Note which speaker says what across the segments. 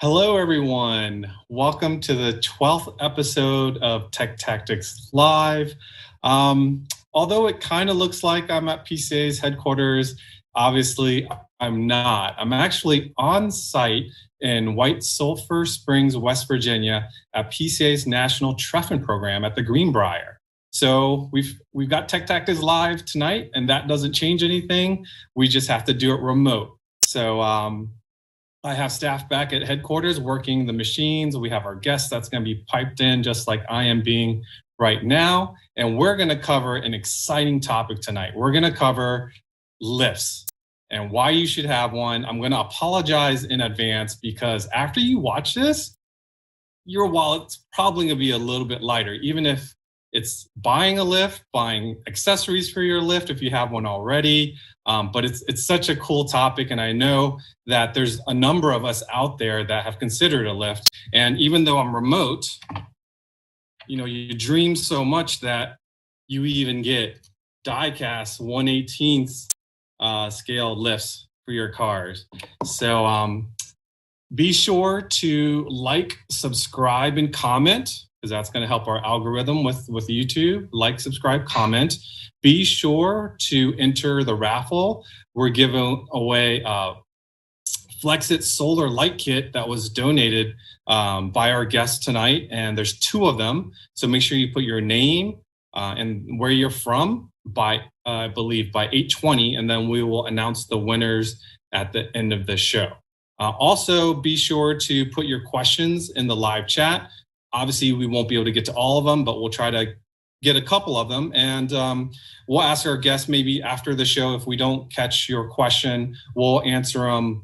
Speaker 1: Hello, everyone. Welcome to the 12th episode of Tech Tactics Live. Although it kind of looks like I'm at PCA's headquarters, obviously I'm not. I'm actually on site in White Sulphur Springs, West Virginia at PCA's National Treffin Program at the Greenbrier. So we've got Tech Tactics Live tonight, and that doesn't change anything. We just have to do it remote. So I have staff back at headquarters working the machines. We have our guest that's going to be piped in just like I am being right now. And we're going to cover an exciting topic tonight. We're going to cover lifts and why you should have one. I'm going to apologize in advance because after you watch this, your wallet's probably going to be a little bit lighter, even if it's buying a lift, buying accessories for your lift if you have one already. But it's such a cool topic, and I know that there's a number of us out there that have considered a lift. And even though I'm remote, you dream so much that you even get die-cast 1/18 scale lifts for your cars. So be sure to like, subscribe, and comment, because that's going to help our algorithm with YouTube. Like, subscribe, comment. Be sure to enter the raffle. We're giving away a Flexit Solar Light Kit that was donated by our guest tonight, and there's 2 of them. So make sure you put your name and where you're from by, I believe, by 8:20, and then we will announce the winners at the end of the show. Also, be sure to put your questions in the live chat. Obviously, we won't be able to get to all of them, but we'll try to get a couple of them. And we'll ask our guests maybe after the show, if we don't catch your question, we'll answer them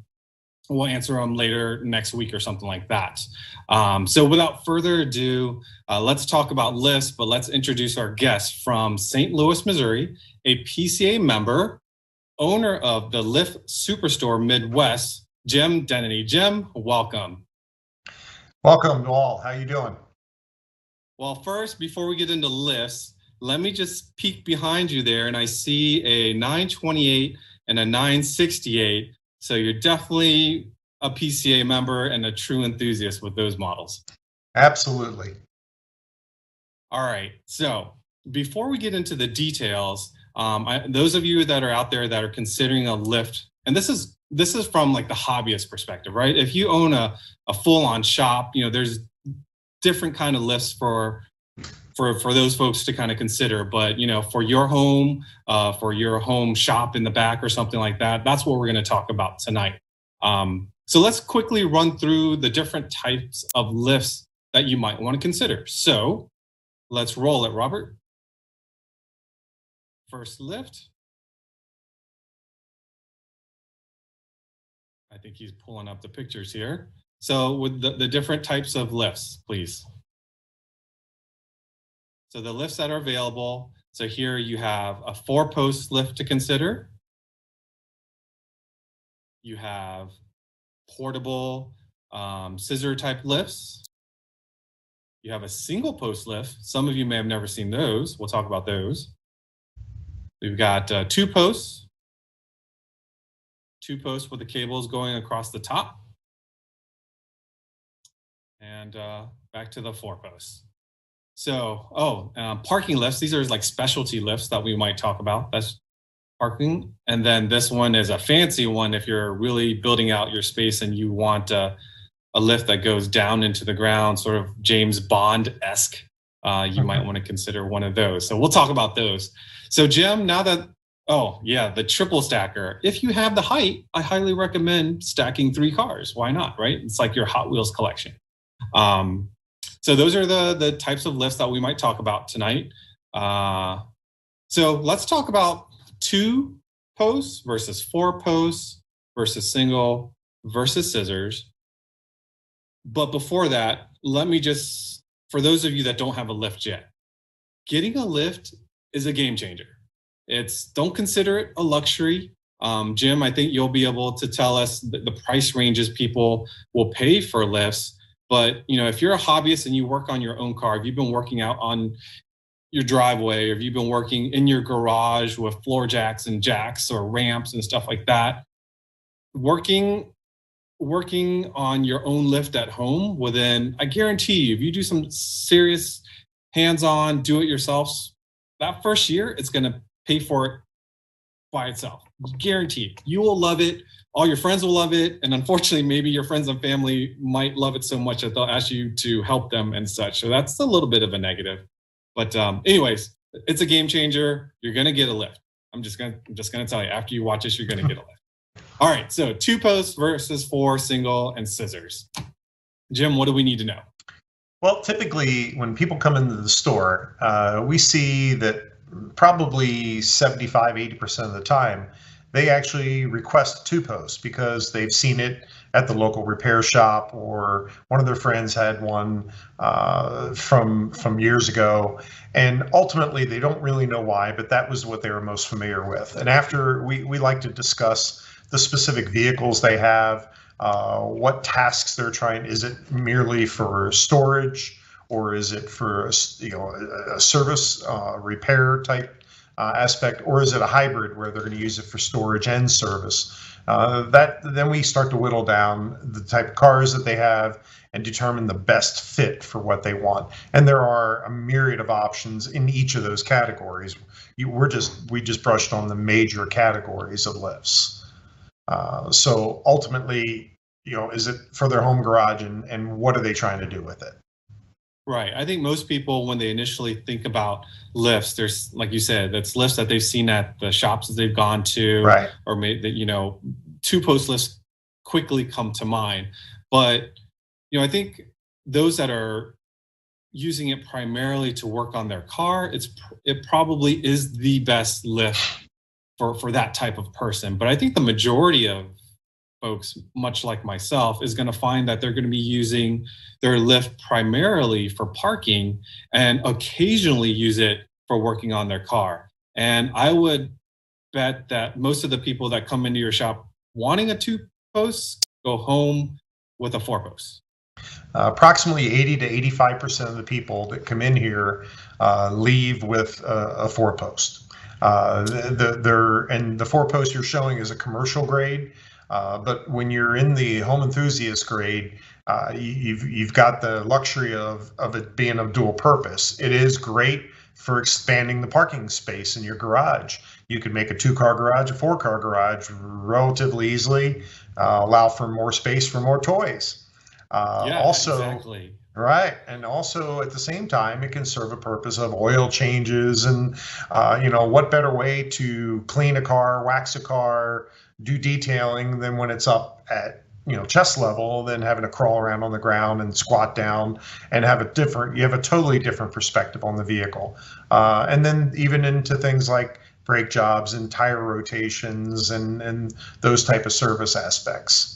Speaker 1: later next week or something like that. So without further ado, let's talk about lifts, but let's introduce our guest from St. Louis, Missouri, a PCA member, owner of the Lift Superstore Midwest, Jim Dennedy. Jim, welcome.
Speaker 2: Welcome to all. How you doing?
Speaker 1: Well, first, before we get into lifts, let me just peek behind you there, and I see a 928 and a 968. So you're definitely a PCA member and a true enthusiast with those models.
Speaker 2: Absolutely.
Speaker 1: All right. So before we get into the details, those of you that are out there that are considering a lift, and this is from like the hobbyist perspective, right? If you own a full-on shop, there's different kind of lifts for those folks to kind of consider. But for your home shop in the back or something like that, that's what we're going to talk about tonight. So let's quickly run through the different types of lifts that you might want to consider. So let's roll it, Robert. First lift. I think he's pulling up the pictures here. So with the different types of lifts, please. So the lifts that are available. So here you have a 4-post lift to consider. You have portable scissor type lifts. You have a single post lift. Some of you may have never seen those. We'll talk about those. We've got 2 posts. 2 posts with the cables going across the top. And back to the 4 posts. So, parking lifts. These are like specialty lifts that we might talk about. That's parking. And then this one is a fancy one if you're really building out your space and you want a lift that goes down into the ground, sort of James Bond-esque. You might want to consider one of those. So we'll talk about those. So Jim, now that, the triple stacker. If you have the height, I highly recommend stacking 3 cars. Why not, right? It's like your Hot Wheels collection. So those are the types of lifts that we might talk about tonight. So let's talk about 2 posts versus 4 posts versus single versus scissors. But before that, let me just, for those of you that don't have a lift yet, getting a lift is a game changer. Don't consider it a luxury. Jim, I think you'll be able to tell us the price ranges people will pay for lifts. But if you're a hobbyist and you work on your own car, if you've been working out on your driveway, or if you've been working in your garage with floor jacks and jacks or ramps and stuff like that, working working on your own lift at home, well then I guarantee you, if you do some serious hands-on do-it-yourself, that first year it's going to pay for it by itself. Guaranteed. You will love it. All your friends will love it. And unfortunately, maybe your friends and family might love it so much that they'll ask you to help them and such. So that's a little bit of a negative. But anyways, it's a game changer. You're going to get a lift. I'm just going to tell you, after you watch this, you're going to get a lift. All right. So 2 posts versus 4 single and scissors. Jim, what do we need to know?
Speaker 2: Well, typically when people come into the store, we see that probably 75, 80% of the time, they actually request 2 posts because they've seen it at the local repair shop, or one of their friends had one from years ago, and ultimately they don't really know why, but that was what they were most familiar with. And after we like to discuss the specific vehicles they have, what tasks they're trying. Is it merely for storage, or is it for a service repair type aspect, or is it a hybrid where they're going to use it for storage and service? Then we start to whittle down the type of cars that they have and determine the best fit for what they want. And there are a myriad of options in each of those categories. We just brushed on the major categories of lifts. So ultimately, is it for their home garage, and what are they trying to do with it?
Speaker 1: Right. I think most people, when they initially think about lifts, there's, like you said, that's lifts that they've seen at the shops that they've gone to,
Speaker 2: right?
Speaker 1: Or maybe, 2-post lifts quickly come to mind. But, I think those that are using it primarily to work on their car, it probably is the best lift for that type of person. But I think the majority of folks, much like myself, is going to find that they're going to be using their lift primarily for parking and occasionally use it for working on their car. And I would bet that most of the people that come into your shop wanting a 2-post go home with a 4-post.
Speaker 2: Approximately 80 to 85% of the people that come in here leave with a 4-post. And the 4-post you're showing is a commercial grade. But when you're in the home enthusiast grade, you've got the luxury of it being of dual purpose. It is great for expanding the parking space in your garage. You could make a 2-car garage, a 4-car garage relatively easily, allow for more space for more toys.
Speaker 1: Exactly.
Speaker 2: Right. And also at the same time, it can serve a purpose of oil changes and, what better way to clean a car, wax a car, do detailing than when it's up at, chest level, than having to crawl around on the ground and squat down and you have a totally different perspective on the vehicle. And then even into things like brake jobs and tire rotations and those type of service aspects.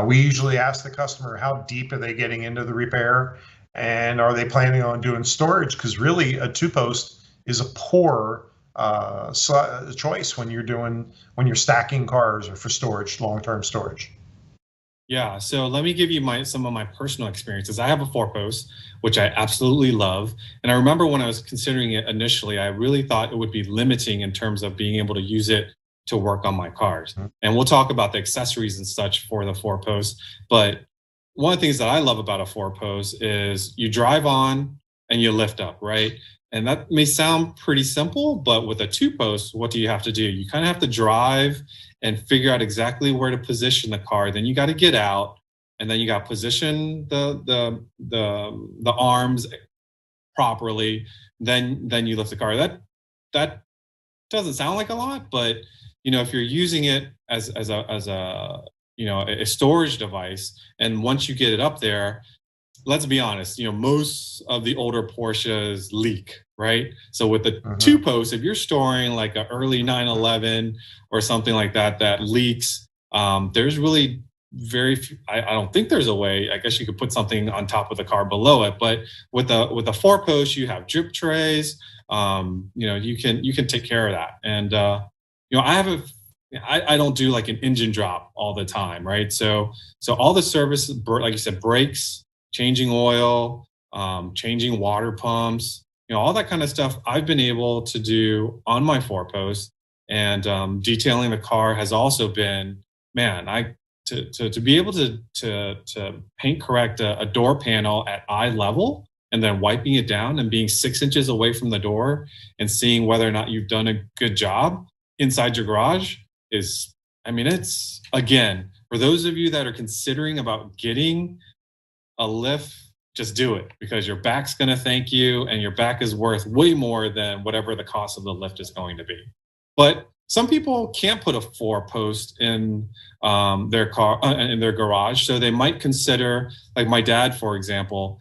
Speaker 2: We usually ask the customer, how deep are they getting into the repair, and are they planning on doing storage? Because really a 2-post is a poor choice when you're stacking cars or for storage, long-term storage.
Speaker 1: Yeah, so let me give you some of my personal experiences. I have a 4-post, which I absolutely love. And I remember when I was considering it initially, I really thought it would be limiting in terms of being able to use it to work on my cars. And we'll talk about the accessories and such for the 4-post. But one of the things that I love about a 4-post is you drive on and you lift up, right? And that may sound pretty simple, but with a 2-post, what do you have to do? You kind of have to drive and figure out exactly where to position the car. Then you got to get out, and then you got to position the arms properly. Then you lift the car. That doesn't sound like a lot, but if you're using it as a storage device, and once you get it up there, let's be honest, most of the older Porsches leak, right? So with the 2-post, if you're storing like an early 911 or something like that leaks, there's really very few, I don't think there's a way. I guess you could put something on top of the car below it, but with a 4-post, you have drip trays. You can take care of that. And I don't do like an engine drop all the time, right? So all the service, like you said, brakes, changing oil, changing water pumps, all that kind of stuff I've been able to do on my 4-post. And detailing the car has also been, man, to be able to paint correct a door panel at eye level and then wiping it down and being 6 inches away from the door and seeing whether or not you've done a good job inside your garage is, I mean, it's, again, for those of you that are considering about getting a lift, just do it, because your back's going to thank you, and your back is worth way more than whatever the cost of the lift is going to be. But some people can't put a 4-post in their car in their garage, so they might consider, like my dad, for example.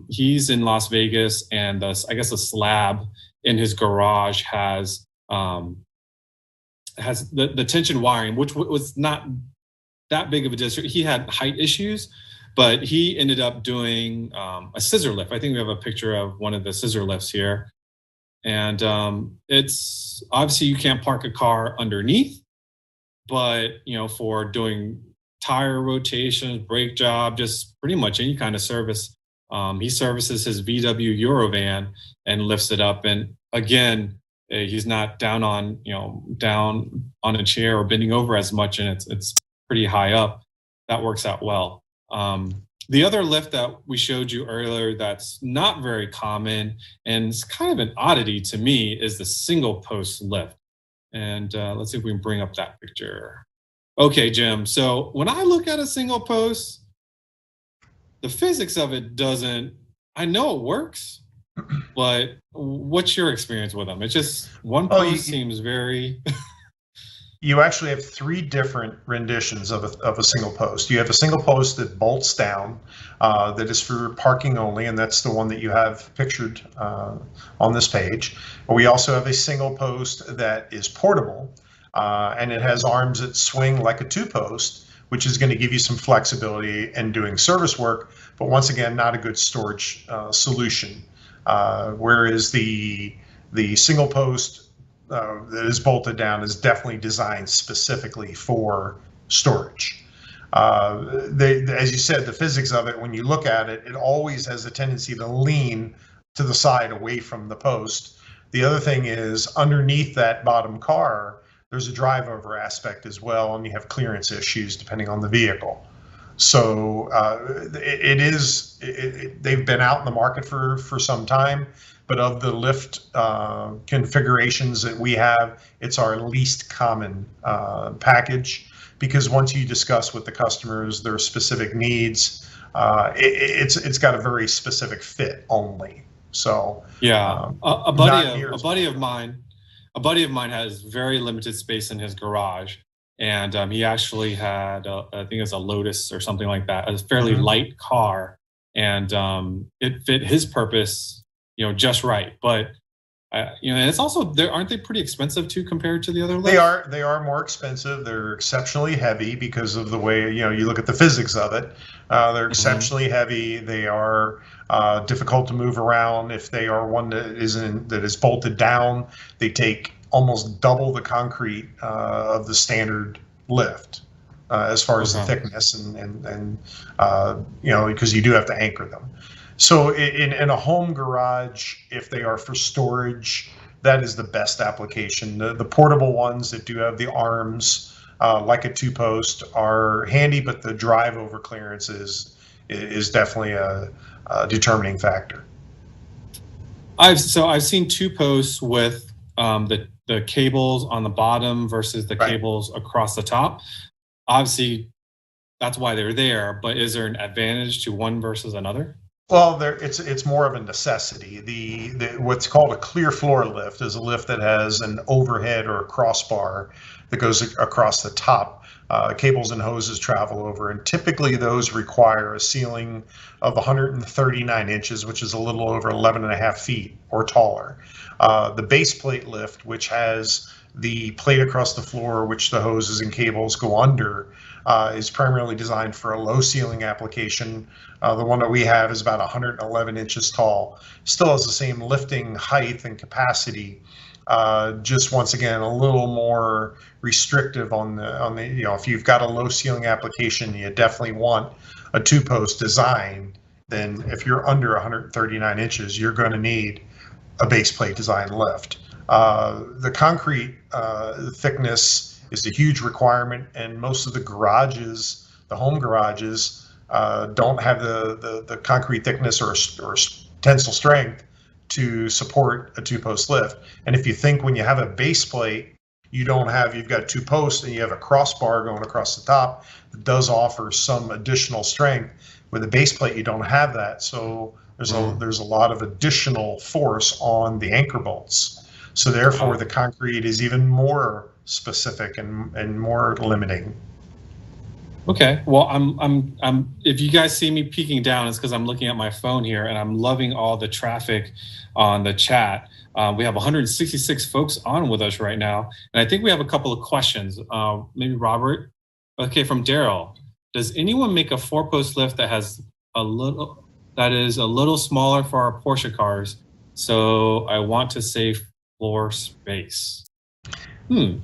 Speaker 1: He's in Las Vegas, and I guess a slab in his garage has the tension wiring, which was not that big of a district. He had height issues, but he ended up doing a scissor lift. I think we have a picture of one of the scissor lifts here. And it's obviously you can't park a car underneath, but for doing tire rotations, brake job, just pretty much any kind of service. He services his VW Eurovan and lifts it up. And again, he's not down on a chair or bending over as much, and it's pretty high up. That works out well. The other lift that we showed you earlier that's not very common, and it's kind of an oddity to me, is the single post lift. And let's see if we can bring up that picture. Okay, Jim. So when I look at a single post, the physics of it doesn't, I know it works, but what's your experience with them? It's just one post seems very...
Speaker 2: You actually have 3 different renditions of a single post. You have a single post that bolts down, that is for parking only, and that's the one that you have pictured on this page. We also have a single post that is portable, and it has arms that swing like a 2-post, which is going to give you some flexibility in doing service work, but once again, not a good storage solution. Whereas the single post that is bolted down is definitely designed specifically for storage. As you said, the physics of it, when you look at it, it always has a tendency to lean to the side away from the post. The other thing is underneath that bottom car, there's a drive over aspect as well, and you have clearance issues depending on the vehicle. So they've been out in the market for some time. But of the lift configurations that we have, it's our least common package, because once you discuss with the customers their specific needs, it's got a very specific fit only. So
Speaker 1: yeah, a buddy of mine has very limited space in his garage, and he actually had I think it's a Lotus or something like that, a fairly light car, and it fit his purpose just right. But and it's also, aren't they pretty expensive too compared to the other lifts?
Speaker 2: They are more expensive. They're exceptionally heavy because of the way you look at the physics of it. They're exceptionally heavy. They are difficult to move around. If they are one that is bolted down, they take almost double the concrete of the standard lift as far as the thickness and because you do have to anchor them. So in a home garage, if they are for storage, that is the best application. The portable ones that do have the arms, like a 2-post, are handy, but the drive over clearance is definitely a determining factor.
Speaker 1: I've seen 2-posts with the cables on the bottom versus the cables across the top. Obviously, that's why they're there. But is there an advantage to one versus another?
Speaker 2: Well, it's more of a necessity. The what's called a clear floor lift is a lift that has an overhead or a crossbar that goes across the top. Cables and hoses travel over, and typically those require a ceiling of 139 inches, which is a little over 11 and a half feet or taller. The base plate lift, which has the plate across the floor, which the hoses and cables go under, is primarily designed for a low ceiling application. The one that we have is about 111 inches tall. Still has the same lifting height and capacity, just once again a little more restrictive on the if you've got a low ceiling application, you definitely want a 2-post design. Then if you're under 139 inches, you're going to need a base plate design lift. The concrete thickness is a huge requirement, and most of the garages, the home garages, don't have the concrete thickness or tensile strength to support a two-post lift. And if you think when you have a base plate, you've got two posts and you have a crossbar going across the top, it does offer some additional strength. With a base plate, you don't have that, so there's a lot of additional force on the anchor bolts. So therefore, the concrete is even more specific and more limiting.
Speaker 1: Okay, well, I'm. If you guys see me peeking down, it's because I'm looking at my phone here, and I'm loving all the traffic on the chat. We have 166 folks on with us right now, and I think we have a couple of questions. Maybe Robert. Okay, from Daryl. Does anyone make a 4-post lift that is a little smaller for our Porsche cars? So I want to save floor space.
Speaker 2: Can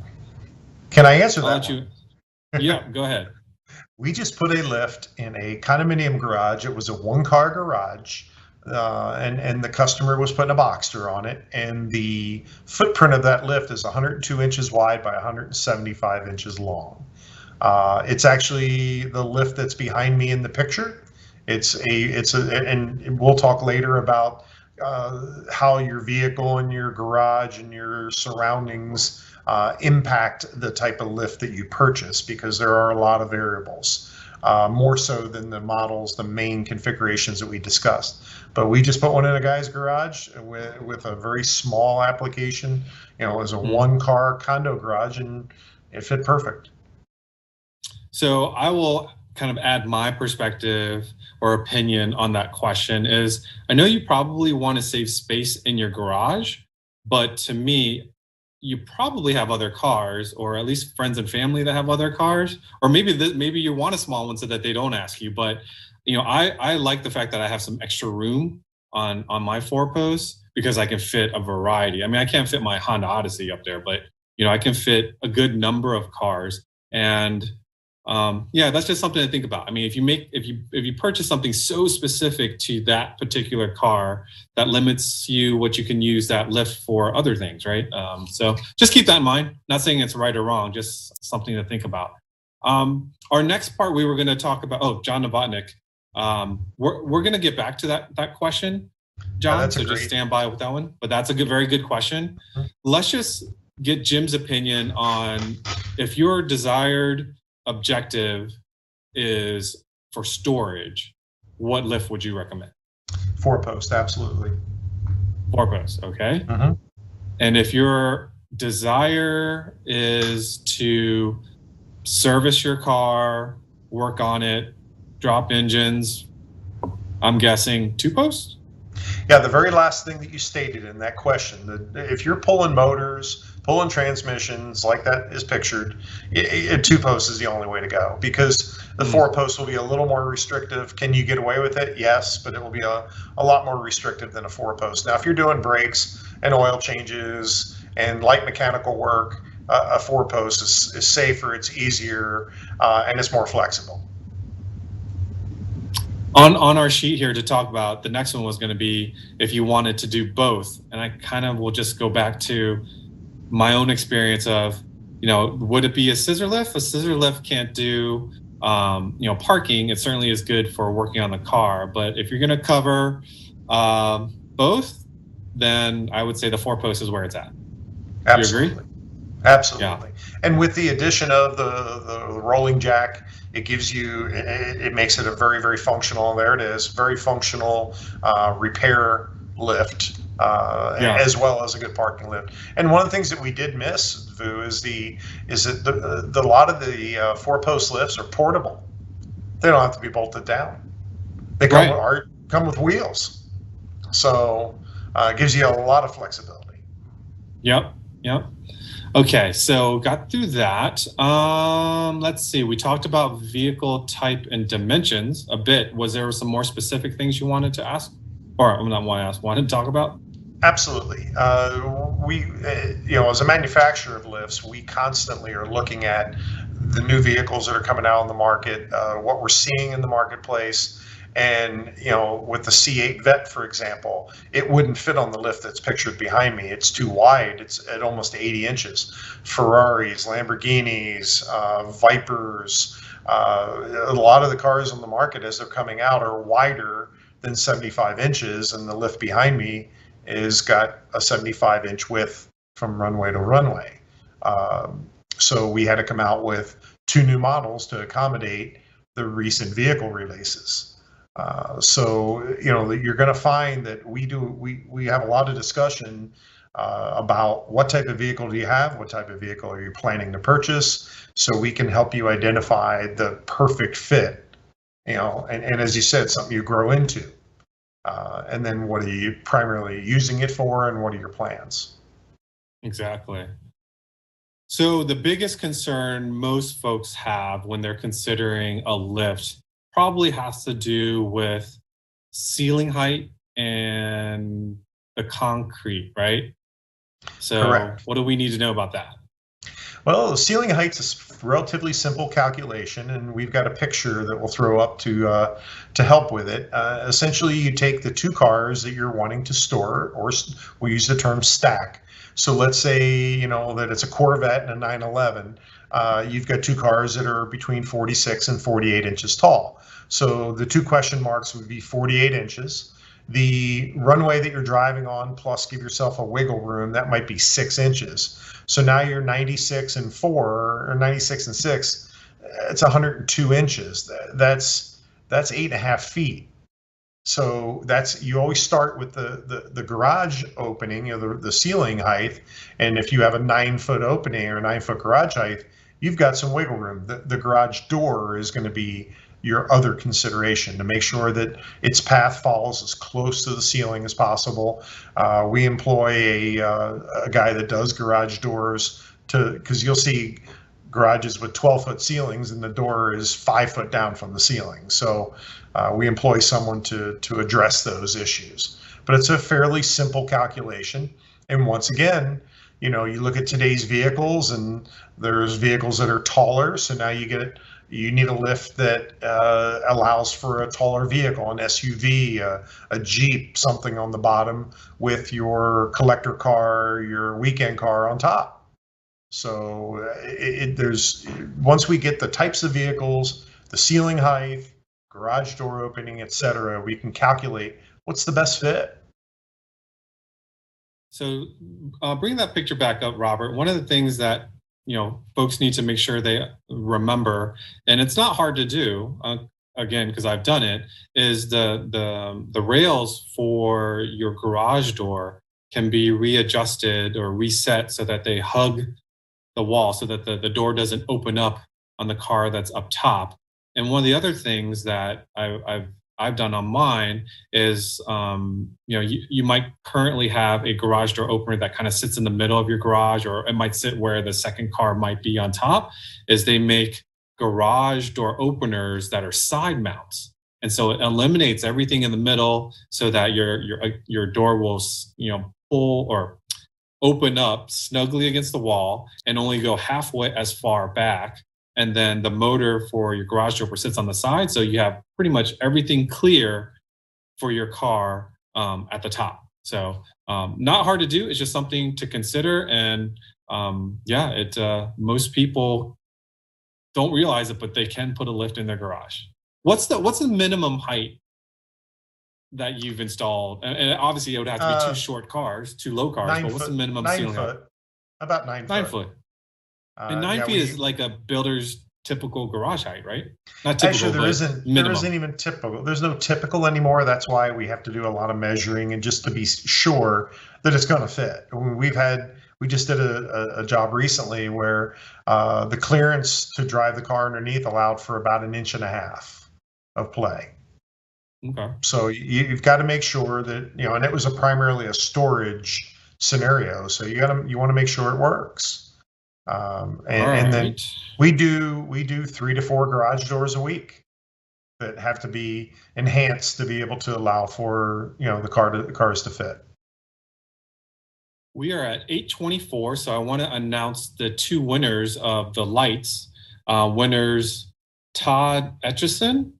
Speaker 2: I answer that?
Speaker 1: Yeah, go ahead.
Speaker 2: We just put a lift in a condominium garage. It was a 1-car garage, and the customer was putting a Boxster on it, and the footprint of that lift is 102 inches wide by 175 inches long. It's actually the lift that's behind me in the picture. And we'll talk later about how your vehicle and your garage and your surroundings impact the type of lift that you purchase, because there are a lot of variables, more so than the models, the main configurations that we discussed. But we just put one in a guy's garage with a very small application. It was a 1-car condo garage, and it fit perfect.
Speaker 1: So I will kind of add my perspective or opinion on that question. Is I know you probably want to save space in your garage, but to me, you probably have other cars, or at least friends and family that have other cars, or maybe you want a small one so that they don't ask you. But I like the fact that I have some extra room on my 4-posts, because I can fit a variety. I mean, I can't fit my Honda Odyssey up there, but I can fit a good number of cars. And yeah, that's just something to think about. I mean, if you purchase something so specific to that particular car, that limits what you can use that lift for other things, right? So just keep that in mind. Not saying it's right or wrong, just something to think about. Our next part, we were going to talk about, John Novotnik. We're going to get back to that question, John. So just stand by with that one. But that's a very good question. Let's just get Jim's opinion on, if your desired objective is for storage, what lift would you recommend?
Speaker 2: 4-post, absolutely.
Speaker 1: 4-post, okay. And if your desire is to service your car, work on it, drop engines, I'm guessing 2-post?
Speaker 2: Yeah, the very last thing that you stated in that question, if you're pulling motors, pulling transmissions like that is pictured, a 2-post is the only way to go, because the 4-post will be a little more restrictive. Can you get away with it? Yes, but it will be a lot more restrictive than a 4-post. Now, if you're doing brakes and oil changes and light mechanical work, a 4-post is safer, it's easier, and it's more flexible.
Speaker 1: On our sheet here to talk about, the next one was going to be if you wanted to do both. And I kind of will just go back to my own experience of, would it be a scissor lift? A scissor lift can't do, parking. It certainly is good for working on the car. But if you're going to cover both, then I would say the 4-post is where it's at.
Speaker 2: Absolutely.
Speaker 1: You agree?
Speaker 2: Absolutely. Yeah. And with the addition of the rolling jack, it makes it a very, very functional, there it is, very functional repair lift, as well as a good parking lift. And one of the things that we did miss, Vu, is that a lot of the 4-post lifts are portable. They don't have to be bolted down. They come with wheels. So it gives you a lot of flexibility.
Speaker 1: Yep. Okay, so got through that. Let's see, we talked about vehicle type and dimensions a bit. Was there some more specific things you wanted to ask? Or wanted to talk about?
Speaker 2: Absolutely. We, as a manufacturer of lifts, we constantly are looking at the new vehicles that are coming out on the market, what we're seeing in the marketplace, And, with the C8 Vet, for example, it wouldn't fit on the lift that's pictured behind me. It's too wide. It's at almost 80 inches. Ferraris, Lamborghinis, Vipers, a lot of the cars on the market as they're coming out are wider than 75 inches, and the lift behind me is got a 75-inch width from runway to runway. So we had to come out with 2 new models to accommodate the recent vehicle releases. So you're going to find that we have a lot of discussion about what type of vehicle do you have, what type of vehicle are you planning to purchase, so we can help you identify the perfect fit. And as you said, something you grow into. And then what are you primarily using it for, and what are your plans?
Speaker 1: Exactly. So the biggest concern most folks have when they're considering a lift probably has to do with ceiling height and the concrete, right? So
Speaker 2: Correct.
Speaker 1: what do we need to know about that?
Speaker 2: Well, the ceiling height is a relatively simple calculation, and we've got a picture that we'll throw up to help with it. Essentially, you take the 2 cars that you're wanting to store, or we use the term stack. So let's say that it's a Corvette and a 911. You've got 2 cars that are between 46 and 48 inches tall. So the 2 question marks would be 48 inches. The runway that you're driving on, plus give yourself a wiggle room, that might be 6 inches. So now you're 96 and 4, or 96 and 6. It's 102 inches. That's 8.5 feet. So you always start with the garage opening, the ceiling height. And if you have a 9-foot opening or 9-foot garage height, you've got some wiggle room. The garage door is going to be your other consideration to make sure that its path falls as close to the ceiling as possible. We employ a guy that does garage doors because you'll see garages with 12-foot ceilings and the door is 5 foot down from the ceiling. So we employ someone to address those issues. But it's a fairly simple calculation. And once again, you look at today's vehicles, and there's vehicles that are taller. So now you need a lift that allows for a taller vehicle, an SUV, a Jeep, something on the bottom with your collector car, your weekend car on top. So once we get the types of vehicles, the ceiling height, garage door opening, etc., we can calculate what's the best fit.
Speaker 1: So bring that picture back up, Robert. One of the things that folks need to make sure they remember, and it's not hard to do, again, because I've done it, is the rails for your garage door can be readjusted or reset so that they hug the wall, so that the door doesn't open up on the car that's up top. And one of the other things that I've done on mine is, you might currently have a garage door opener that kind of sits in the middle of your garage, or it might sit where the second car might be on top, is they make garage door openers that are side mounts. And so it eliminates everything in the middle so that your door will, pull or open up snugly against the wall and only go halfway as far back. And then the motor for your garage door sits on the side. So you have pretty much everything clear for your car at the top. So not hard to do. It's just something to consider. And most people don't realize it, but they can put a lift in their garage. What's the minimum height that you've installed? And obviously it would have to be 2 short cars, 2 low cars, but what's the minimum ceiling height?
Speaker 2: About 9 foot.
Speaker 1: 9 foot. And 9 feet is like a builder's typical garage height, right? Not typical,
Speaker 2: actually, there isn't even typical. There's no typical anymore. That's why we have to do a lot of measuring, and just to be sure that it's going to fit. We just did a job recently where the clearance to drive the car underneath allowed for about 1.5 inches of play.
Speaker 1: Okay.
Speaker 2: So you've got to make sure that, and it was primarily a storage scenario. So you want to make sure it works. And then we do 3 to 4 garage doors a week that have to be enhanced to be able to allow for the cars to fit.
Speaker 1: We are at 8:24, so I want to announce the 2 winners of the lights. Winners Todd Etchison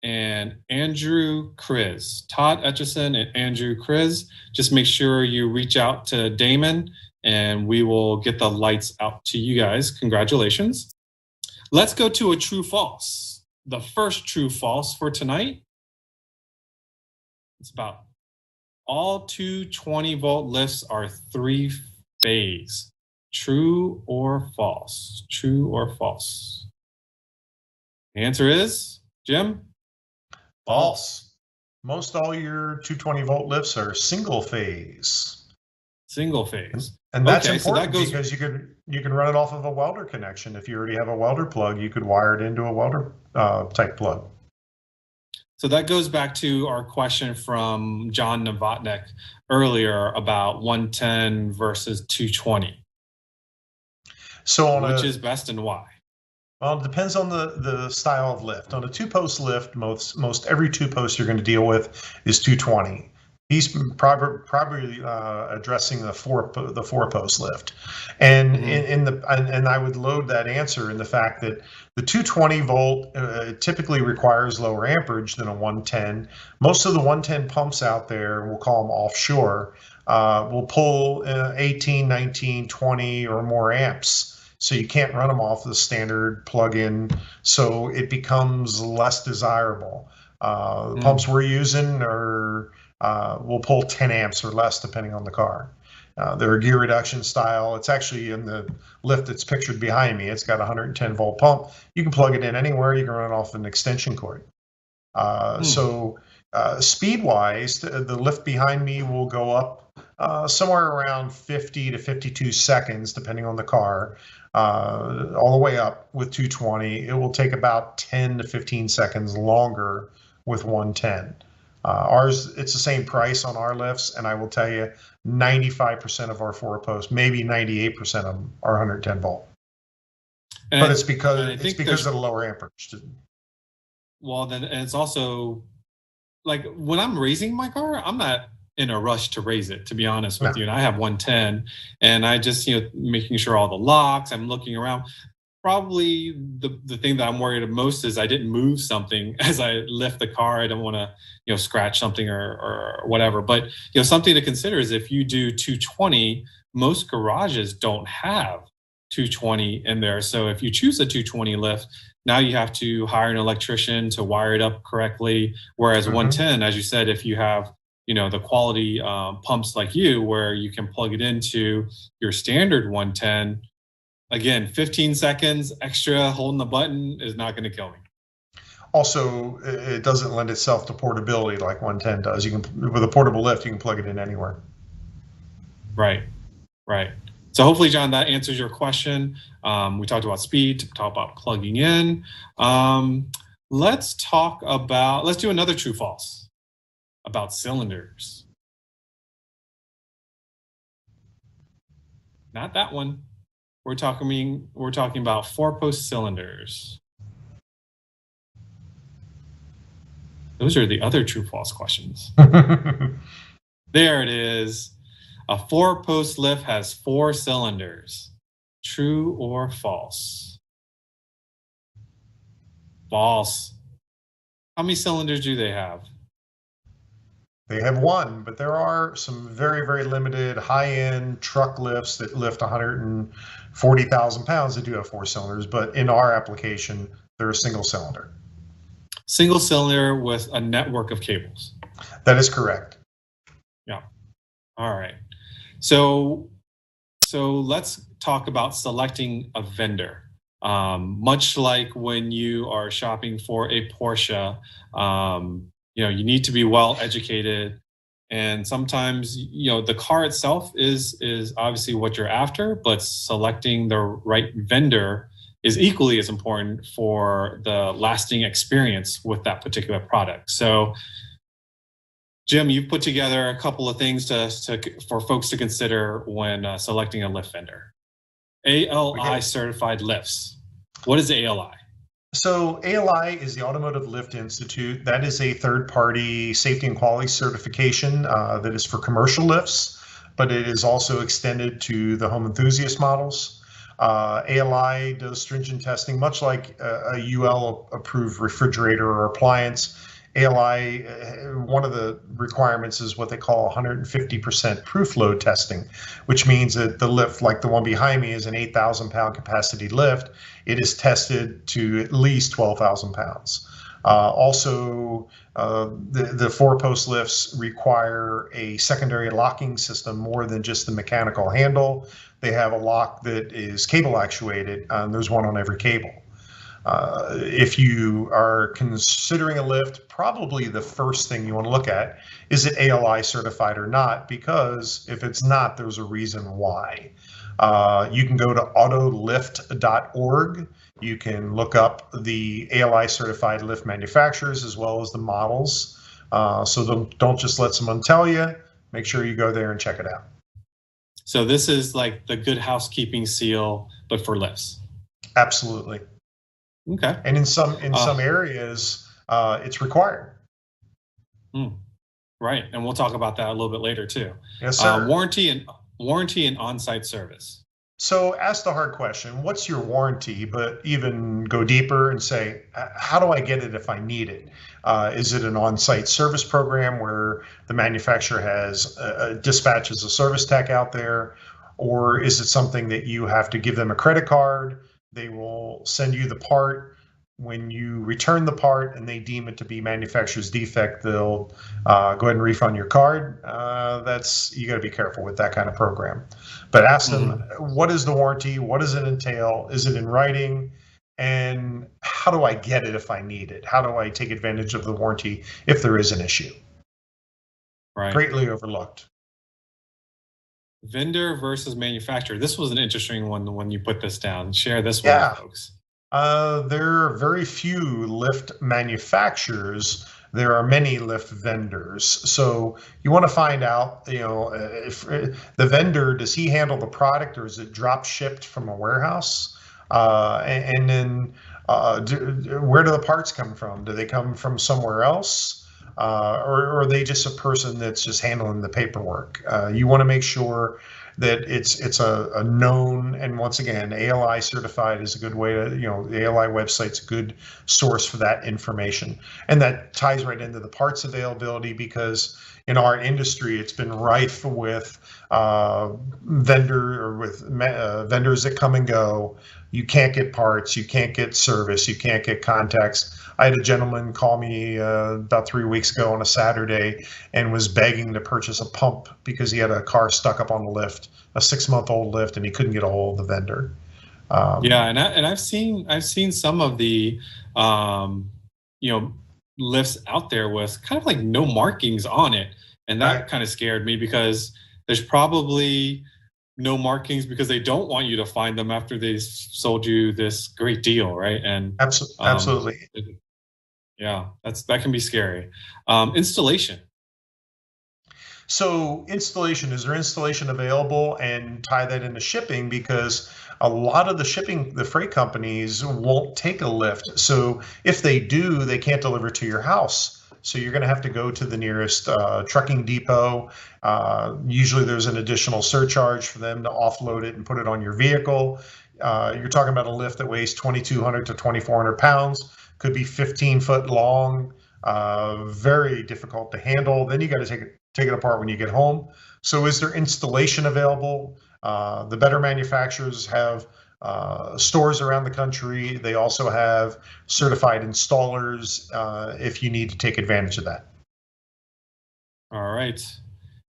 Speaker 1: and Andrew Kriz. Todd Etchison and Andrew Kriz. Just make sure you reach out to Damon and we will get the lights out to you guys. Congratulations. Let's go to a true false. The first true false for tonight. It's about all 220 volt lifts are 3-phase. True or false? True or false? The answer is, Jim?
Speaker 2: False. Most all your 220 volt lifts are single phase.
Speaker 1: Single phase.
Speaker 2: And that's important because you can run it off of a welder connection. If you already have a welder plug, you could wire it into a welder type plug.
Speaker 1: So that goes back to our question from John Novotnik earlier about 110 versus 220.
Speaker 2: So
Speaker 1: which is best and why?
Speaker 2: Well, it depends on the style of lift. On a two-post lift, most every two-post you're going to deal with is 220. He's probably addressing the four-post lift, and and I would load that answer in the fact that the 220 volt typically requires lower amperage than a 110. Most of the 110 pumps out there, we'll call them offshore, will pull 18, 19, 20 or more amps. So you can't run them off the standard plug-in, so it becomes less desirable. The pumps we're using are will pull 10 amps or less depending on the car. They're a gear reduction style. It's actually in the lift that's pictured behind me. It's got a 110 volt pump. You can plug it in anywhere. You can run it off an extension cord. So speed-wise, the lift behind me will go up somewhere around 50 to 52 seconds, depending on the car, all the way up with 220. It will take about 10 to 15 seconds longer with 110. Ours, it's the same price on our lifts, and I will tell you, 95% of our four-posts, maybe 98% of them, are 110 volt. But it's because of the lower amperage.
Speaker 1: Well, then, and it's also like when I'm raising my car, I'm not in a rush to raise it, to be honest with you. And I have 110, and I just making sure all the locks. I'm looking around. Probably the thing that I'm worried most is I didn't move something as I lift the car. I don't want to scratch something or whatever. But something to consider is if you do 220, most garages don't have 220 in there. So if you choose a 220 lift, now you have to hire an electrician to wire it up correctly. Whereas 110, as you said, if you have the quality pumps like you, where you can plug it into your standard 110. Again, 15 seconds extra holding the button is not going to kill me.
Speaker 2: Also, it doesn't lend itself to portability like 110 does. You can, with a portable lift, you can plug it in anywhere.
Speaker 1: Right. So hopefully, John, that answers your question. We talked about speed, talked about plugging in. Let's do another true false about cylinders. Not that one. We're talking about four-post cylinders. Those are the other true false questions. There it is. A four-post lift has 4 cylinders. True or false? False. How many cylinders do they have?
Speaker 2: They have 1, but there are some very, very limited high-end truck lifts that lift 140,000 pounds that do have 4 cylinders. But in our application, they're a single cylinder.
Speaker 1: Single cylinder with a network of cables.
Speaker 2: That is correct.
Speaker 1: Yeah. All right. So let's talk about selecting a vendor. Much like when you are shopping for a Porsche, you need to be well educated, and sometimes the car itself is obviously what you're after, but selecting the right vendor is equally as important for the lasting experience with that particular product. So Jim, you've put together a couple of things for folks to consider when selecting a lift vendor. ALI certified lifts. What is ALI?
Speaker 2: So ALI is the Automotive Lift Institute. That is a third-party safety and quality certification that is for commercial lifts, but it is also extended to the home enthusiast models. ALI does stringent testing, much like a UL approved refrigerator or appliance. ALI, one of the requirements is what they call 150% proof load testing, which means that the lift, like the one behind me, is an 8,000 pound capacity lift. It is tested to at least 12,000 pounds. Also, the four-post lifts require a secondary locking system more than just the mechanical handle. They have a lock that is cable actuated, and there's one on every cable. If you are considering a lift, probably the first thing you want to look at is it ALI certified or not, because if it's not, there's a reason why. You can go to autolift.org. You can look up the ALI certified lift manufacturers as well as the models. So don't just let someone tell you. Make sure you go there and check it out.
Speaker 1: So this is like the Good Housekeeping seal, but for lifts.
Speaker 2: Absolutely.
Speaker 1: Okay.
Speaker 2: And in some areas, it's required.
Speaker 1: Right, and we'll talk about that a little bit later too.
Speaker 2: Yes, sir.
Speaker 1: Warranty and on-site service.
Speaker 2: So ask the hard question, what's your warranty? But even go deeper and say, how do I get it if I need it? Is it an on-site service program where the manufacturer has dispatches a service tech out there? Or is it something that you have to give them a credit card? They will send you the part. When you return the part and they deem it to be manufacturer's defect, they'll go ahead and refund your card. You got to be careful with that kind of program. But ask them, what is the warranty? What does it entail? Is it in writing? And how do I get it if I need it? How do I take advantage of the warranty if there is an issue?
Speaker 1: Right.
Speaker 2: Greatly overlooked.
Speaker 1: Vendor versus manufacturer. This was an interesting one when you put this down. Share this with folks.
Speaker 2: There are very few lift manufacturers. There are many lift vendors. So you want to find out, if the vendor, does he handle the product or is it drop shipped from a warehouse? And then where do the parts come from? Do they come from somewhere else? Or are they just a person that's just handling the paperwork? You want to make sure that it's a known, and once again, ALI certified is a good way to, the ALI website's a good source for that information. And that ties right into the parts availability, because in our industry, it's been rife with vendors that come and go. You can't get parts, you can't get service, you can't get contacts. I had a gentleman call me about 3 weeks ago on a Saturday and was begging to purchase a pump because he had a car stuck up on the lift, a 6-month-old lift, and he couldn't get a hold of the vendor.
Speaker 1: And I've seen some of the lifts out there with kind of like no markings on it, and that kind of scared me, because there's probably no markings because they don't want you to find them after they sold you this great deal, right? And
Speaker 2: absolutely.
Speaker 1: That can be scary. Installation.
Speaker 2: So installation, is there installation available, and tie that into shipping, because a lot of the freight companies won't take a lift. So if they do, they can't deliver to your house. So you're going to have to go to the nearest trucking depot. Usually there's an additional surcharge for them to offload it and put it on your vehicle. You're talking about a lift that weighs 2,200 to 2,400 pounds, could be 15 foot long, very difficult to handle. Then you got to take it apart when you get home. So is there installation available? The better manufacturers have stores around the country. They also have certified installers if you need to take advantage of that.
Speaker 1: All right.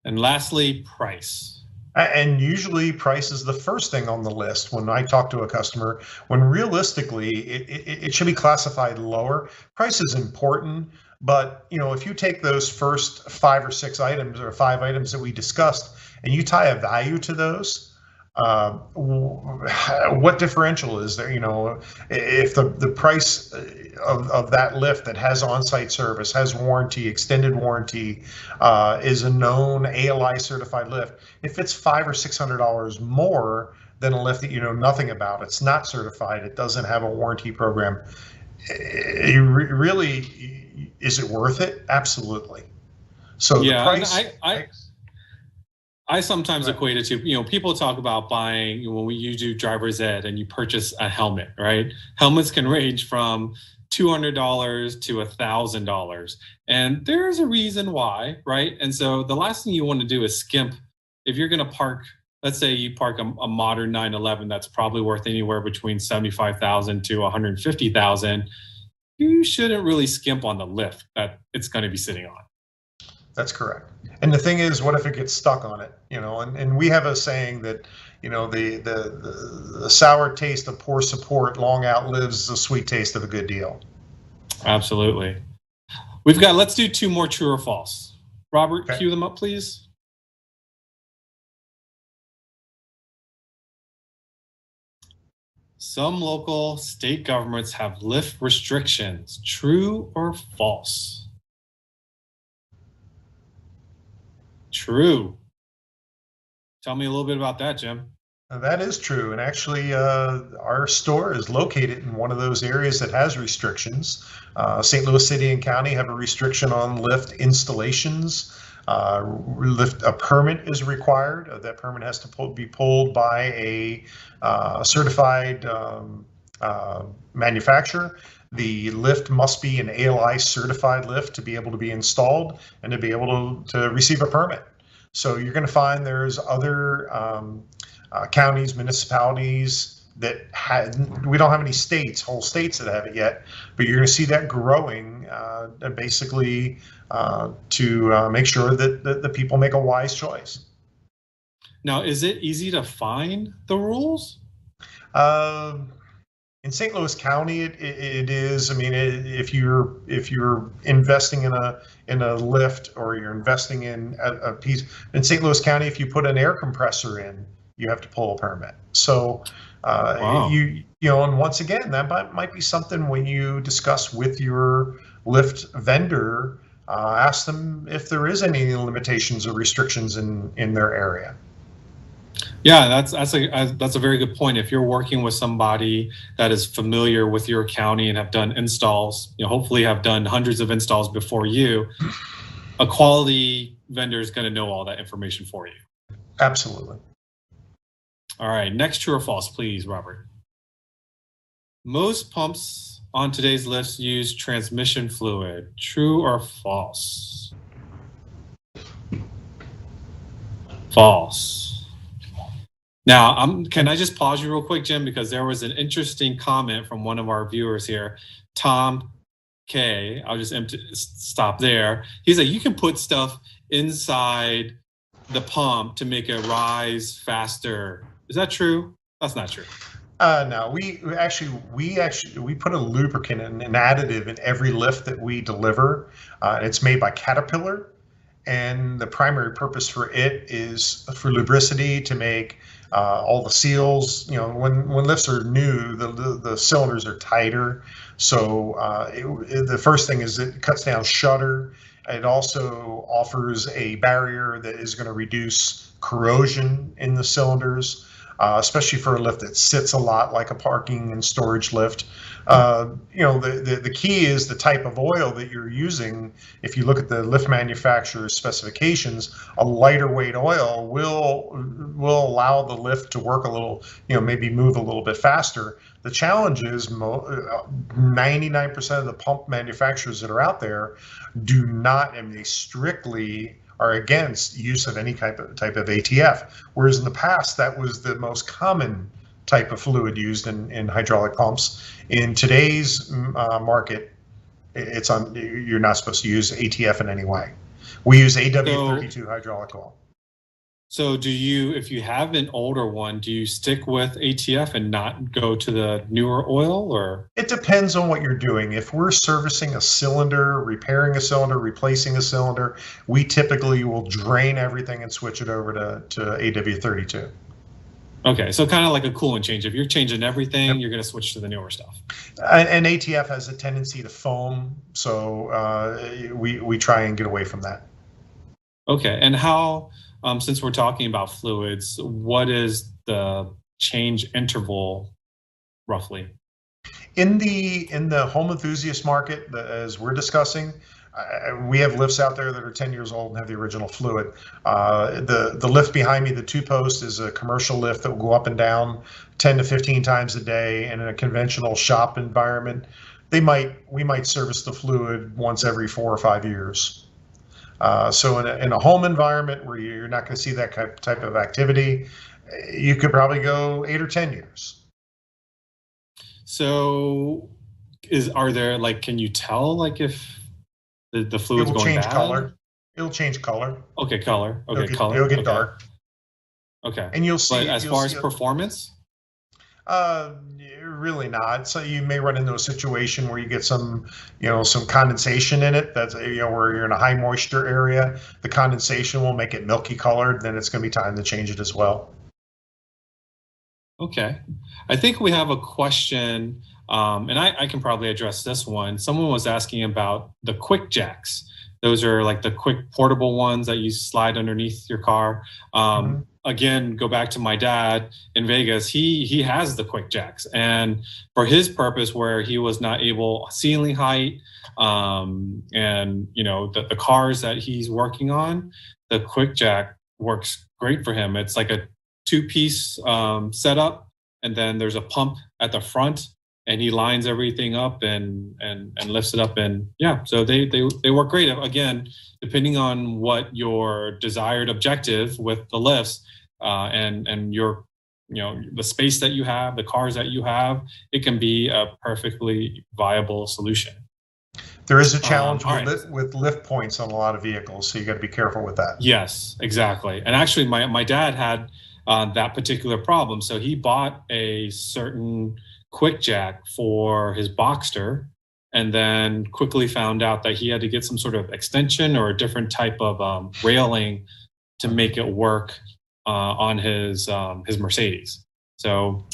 Speaker 1: And lastly, price.
Speaker 2: And usually price is the first thing on the list when I talk to a customer, when realistically it should be classified lower. Price is important, but if you take those first 5 or 6 items, or 5 items that we discussed, and you tie a value to those, what differential is there? If the price of that lift that has on-site service, has warranty, extended warranty, is a known ALI certified lift, if it's $500 or $600 more than a lift that you know nothing about, it's not certified, it doesn't have a warranty program, really, is it worth it? Absolutely. So the price.
Speaker 1: I sometimes equate it to, people talk about buying, when you do driver's ed and you purchase a helmet, right? Helmets can range from $200 to $1,000. And there's a reason why, right? And so the last thing you want to do is skimp. If you're going to park, let's say you park a modern 911 that's probably worth anywhere between $75,000 to $150,000, you shouldn't really skimp on the lift that it's going to be sitting on.
Speaker 2: That's correct. And the thing is, what if it gets stuck on it? And we have a saying that, the sour taste of poor support long outlives the sweet taste of a good deal.
Speaker 1: Absolutely. Let's do 2 more true or false. Robert, cue them up, please. Some local state governments have lift restrictions. True or false? True. Tell me a little bit about that, Jim.
Speaker 2: That is true. And actually, our store is located in one of those areas that has restrictions. St. Louis City and County have a restriction on lift installations. A permit is required. That permit has to be pulled by a certified manufacturer. The lift must be an ALI certified lift to be able to be installed and to be able to receive a permit. So you're going to find there's other counties, municipalities that we don't have any whole states that have it yet, but you're going to see that growing basically to make sure that the people make a wise choice.
Speaker 1: Now, is it easy to find the rules?
Speaker 2: In St. Louis County, it is. I mean, if you're investing in a lift or you're investing in a piece in St. Louis County, if you put an air compressor in, you have to pull a permit. So
Speaker 1: Wow.
Speaker 2: And once again, that might be something when you discuss with your lift vendor, ask them if there is any limitations or restrictions in their area.
Speaker 1: Yeah, that's a very good point. If you're working with somebody that is familiar with your county and have done installs, hopefully have done hundreds of installs before you, a quality vendor is going to know all that information for you.
Speaker 2: Absolutely.
Speaker 1: All right, next true or false, please, Robert. Most pumps on today's lifts use transmission fluid. True or false? False. Now, can I just pause you real quick, Jim, because there was an interesting comment from one of our viewers here, Tom K. I'll just stop there. He's like, you can put stuff inside the pump to make it rise faster. Is that true? That's not true.
Speaker 2: No, we put a lubricant and an additive in every lift that we deliver. It's made by Caterpillar, and the primary purpose for it is for lubricity to make all the seals. When lifts are new, the cylinders are tighter. So the first thing is it cuts down shudder. It also offers a barrier that is going to reduce corrosion in the cylinders, especially for a lift that sits a lot, like a parking and storage lift. The key is the type of oil that you're using. If you look at the lift manufacturer's specifications, a lighter weight oil will allow the lift to work a little, maybe move a little bit faster. The challenge is 99% of the pump manufacturers that are out there do not, and they strictly are against use of any type of ATF, whereas in the past that was the most common type of fluid used in hydraulic pumps. In today's market, you're not supposed to use ATF in any way. We use AW32 hydraulic oil.
Speaker 1: So if you have an older one, do you stick with ATF and not go to the newer oil, or? It
Speaker 2: depends on what you're doing. If we're servicing a cylinder, repairing a cylinder, replacing a cylinder, we typically will drain everything and switch it over to AW32. Okay,
Speaker 1: so kind of like a coolant change. If you're changing everything, You're going to switch to the newer stuff.
Speaker 2: And ATF has a tendency to foam, so we try and get away from that.
Speaker 1: Okay, and how? Since we're talking about fluids, what is the change interval roughly?
Speaker 2: In the home enthusiast market, as we're discussing, We have lifts out there that are 10 years old and have the original fluid. The lift behind me, the 2-post, is a commercial lift that will go up and down 10 to 15 times a day. And in a conventional shop environment, we might service the fluid once every 4 or 5 years. So in a home environment where you're not going to see that type of activity, you could probably go 8 or 10 years.
Speaker 1: So are there, like, can you tell, like, if the fluid's going bad?
Speaker 2: Color. It'll change color.
Speaker 1: Okay, color. Okay, color.
Speaker 2: It'll get dark.
Speaker 1: Okay.
Speaker 2: And you'll see.
Speaker 1: But as far as performance?
Speaker 2: Really not. So you may run into a situation where you get some condensation in it. That's where you're in a high moisture area. The condensation will make it milky colored. Then it's going to be time to change it as well.
Speaker 1: Okay. I think we have a question, and I can probably address this one. Someone was asking about the quick jacks. Those are like the quick portable ones that you slide underneath your car. Again, go back to my dad in Vegas. He has the quick jacks, and for his purpose, where he was not able ceiling height, and the cars that he's working on, the quick jack works great for him. It's like a 2-piece setup, and then there's a pump at the front, and he lines everything up and lifts it up, and yeah, so they work great. Again, depending on what your desired objective with the lifts and your the space that you have, the cars that you have, it can be a perfectly viable solution.
Speaker 2: There is a challenge with lift points on a lot of vehicles, so you got to be careful with that.
Speaker 1: Yes, exactly. And actually, my dad had that particular problem, so he bought a certain quick jack for his Boxster, and then quickly found out that he had to get some sort of extension or a different type of railing to make it work on his Mercedes. So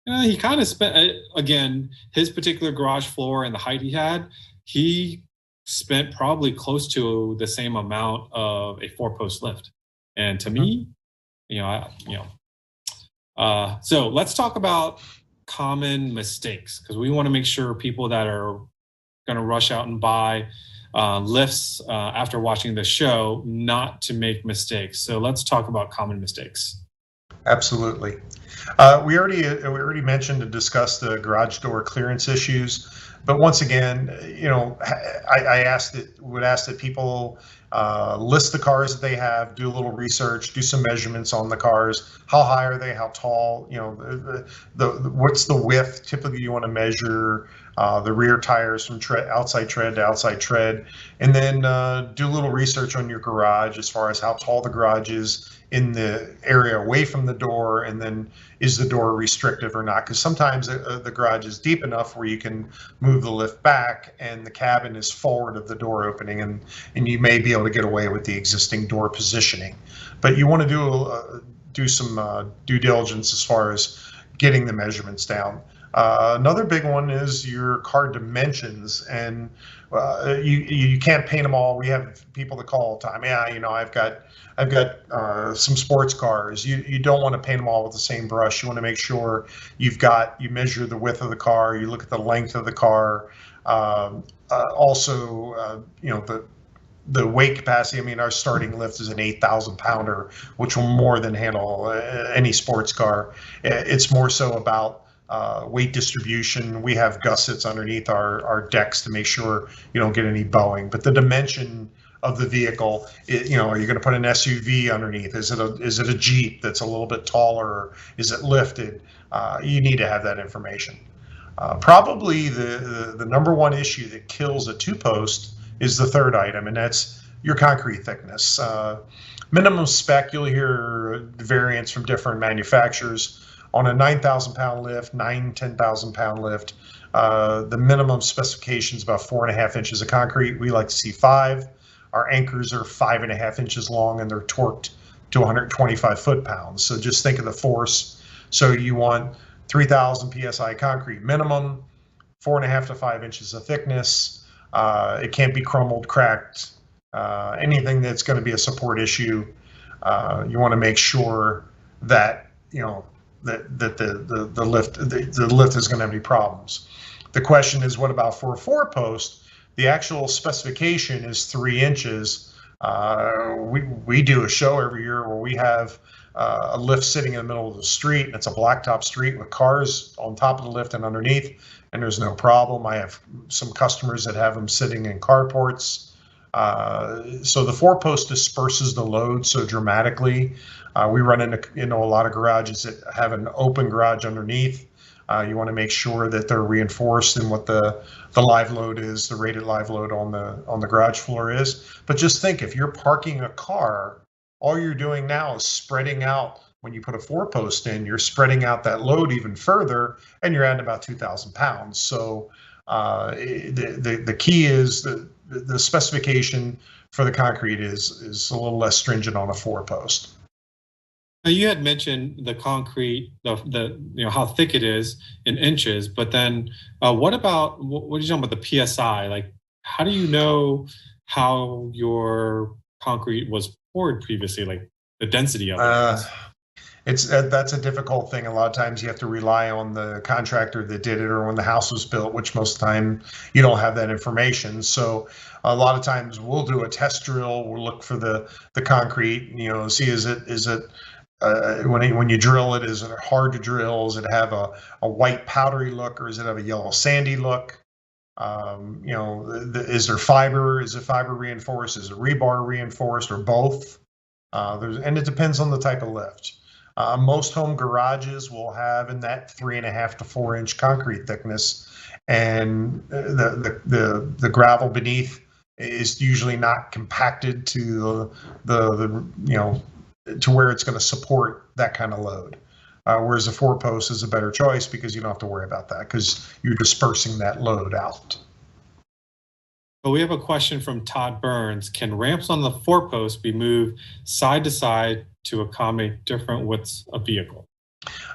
Speaker 1: he kind of spent, again, his particular garage floor and the height he spent probably close to the same amount of a 4-post lift. And to me, so let's talk about common mistakes, because we want to make sure people that are going to rush out and buy lifts after watching the show not to make mistakes. So let's talk about common mistakes.
Speaker 2: Absolutely. We already mentioned and discussed the garage door clearance issues, but once again, I would ask that people list the cars that they have, do a little research, do some measurements on the cars. How high are they? How tall? What's the width? Typically, you want to measure the rear tires from outside tread to outside tread, and then do a little research on your garage as far as how tall the garage is in the area away from the door, and then is the door restrictive or not? Because sometimes the garage is deep enough where you can move the lift back and the cabin is forward of the door opening, and you may be able to get away with the existing door positioning. But you want to do some due diligence as far as getting the measurements down. Another big one is your car dimensions, and you can't paint them all. We have people that call all the time. Yeah, I've got some sports cars. You don't want to paint them all with the same brush. You want to make sure you measure the width of the car. You look at the length of the car. Also, the weight capacity. I mean, our starting lift is an 8,000 pounder, which will more than handle any sports car. It's more so about weight distribution. We have gussets underneath our decks to make sure you don't get any bowing. But the dimension of the vehicle, are you going to put an SUV underneath? Is it a Jeep that's a little bit taller? Is it lifted? You need to have that information. Probably the number one issue that kills a 2-post is the third item, and that's your concrete thickness. Minimum spec, you'll hear variants from different manufacturers. On a 9,000 pound lift, 10,000 pound lift, the minimum specification is about 4.5 inches of concrete. We like to see 5. Our anchors are 5.5 inches long, and they're torqued to 125 foot-pounds. So just think of the force. So you want 3,000 PSI concrete minimum, 4.5 to 5 inches of thickness. It can't be crumbled, cracked, anything that's going to be a support issue. You want to make sure that the lift is going to have any problems. The question is, what about for a 4-post? The actual specification is 3 inches. We do a show every year where we have a lift sitting in the middle of the street, and it's a blacktop street with cars on top of the lift and underneath, and there's no problem. I have some customers that have them sitting in carports. So the 4-post disperses the load so dramatically. We run into a lot of garages that have an open garage underneath. You want to make sure that they're reinforced in what the live load is, the rated live load on the garage floor is. But just think, if you're parking a car, all you're doing now is spreading out. When you put a 4-post in, you're spreading out that load even further, and you're adding about 2,000 pounds. So the key is the specification for the concrete is a little less stringent on a 4-post.
Speaker 1: Now, you had mentioned the concrete, the how thick it is in inches, but then what about what are you talking about the PSI? Like, how do you know how your concrete was poured previously, like the density of it?
Speaker 2: That's a difficult thing. A lot of times you have to rely on the contractor that did it, or when the house was built, which most of the time you don't have that information. So a lot of times we'll do a test drill. We'll look for the concrete, see is it when you drill it, is it hard to drill? Does it have a white powdery look, or does it have a yellow sandy look? Is there fiber? Is it fiber reinforced? Is it rebar reinforced, or both? And it depends on the type of lift. Most home garages will have in that 3.5 to 4 inch concrete thickness, and the gravel beneath is usually not compacted to to where it's going to support that kind of load. Whereas a 4-post is a better choice because you don't have to worry about that because you're dispersing that load out.
Speaker 1: But we have a question from Todd Burns. Can ramps on the 4-post be moved side to side to accommodate different widths of vehicle?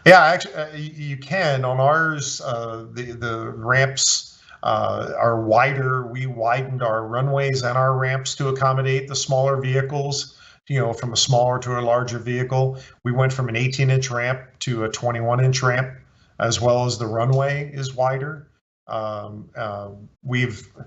Speaker 2: Yeah, actually, you can. On ours, the ramps are wider. We widened our runways and our ramps to accommodate the smaller vehicles. From a smaller to a larger vehicle, we went from an 18-inch ramp to a 21-inch ramp, as well as the runway is wider. I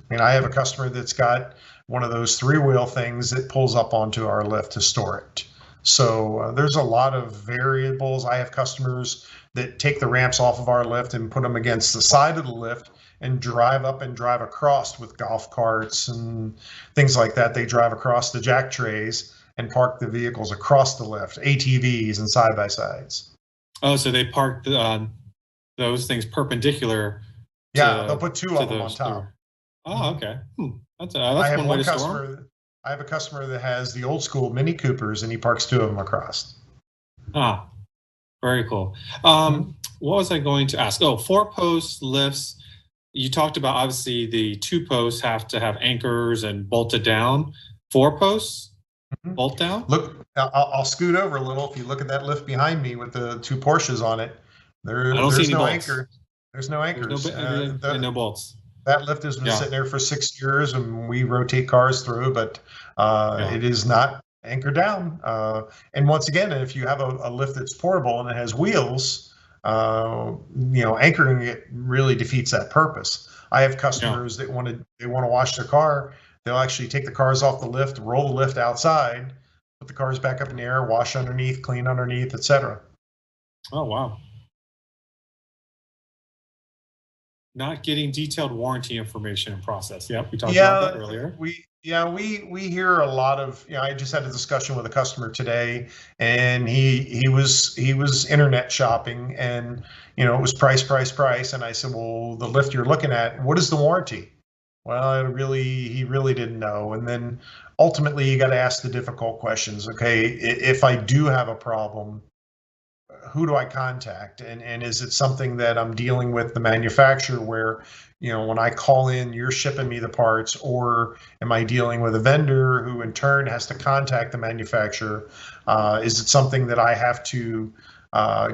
Speaker 2: have a customer that's got one of those 3-wheel things that pulls up onto our lift to store it. So there's a lot of variables. I have customers that take the ramps off of our lift and put them against the side of the lift and drive up and drive across with golf carts and things like that. They drive across the jack trays and park the vehicles across the lift, ATVs and side-by-sides.
Speaker 1: Oh, so they park those things perpendicular.
Speaker 2: They'll put 2 of them on top.
Speaker 1: Oh, okay. That's one way to store them.
Speaker 2: I have a customer that has the old school Mini Coopers, and he parks 2 of them across.
Speaker 1: Ah, very cool. What was I going to ask? 4-post lifts. You talked about, obviously, the 2-posts have to have anchors and bolted down. 4-posts? Bolt down?
Speaker 2: Look, I'll scoot over a little. If you look at that lift behind me with the 2 Porsches on it, there's no anchor. There's no anchors.
Speaker 1: No bolts.
Speaker 2: That lift has been sitting there for 6 years, and we rotate cars through, but it is not anchored down. And once again, if you have a lift that's portable and it has wheels, anchoring it really defeats that purpose. I have customers that want to wash their car. They'll actually take the cars off the lift, roll the lift outside, put the cars back up in the air, wash underneath, clean underneath, etc.
Speaker 1: Oh, wow. Not getting detailed warranty information and process. Yep, we talked about that earlier.
Speaker 2: We hear a lot of. I just had a discussion with a customer today, and he was internet shopping, and it was price, and I said, well, the lift you're looking at, what is the warranty? Well, he really didn't know. And then ultimately you got to ask the difficult questions. Okay, if I do have a problem, who do I contact? And is it something that I'm dealing with the manufacturer where, when I call in, you're shipping me the parts, or am I dealing with a vendor who in turn has to contact the manufacturer? Is it something that I have to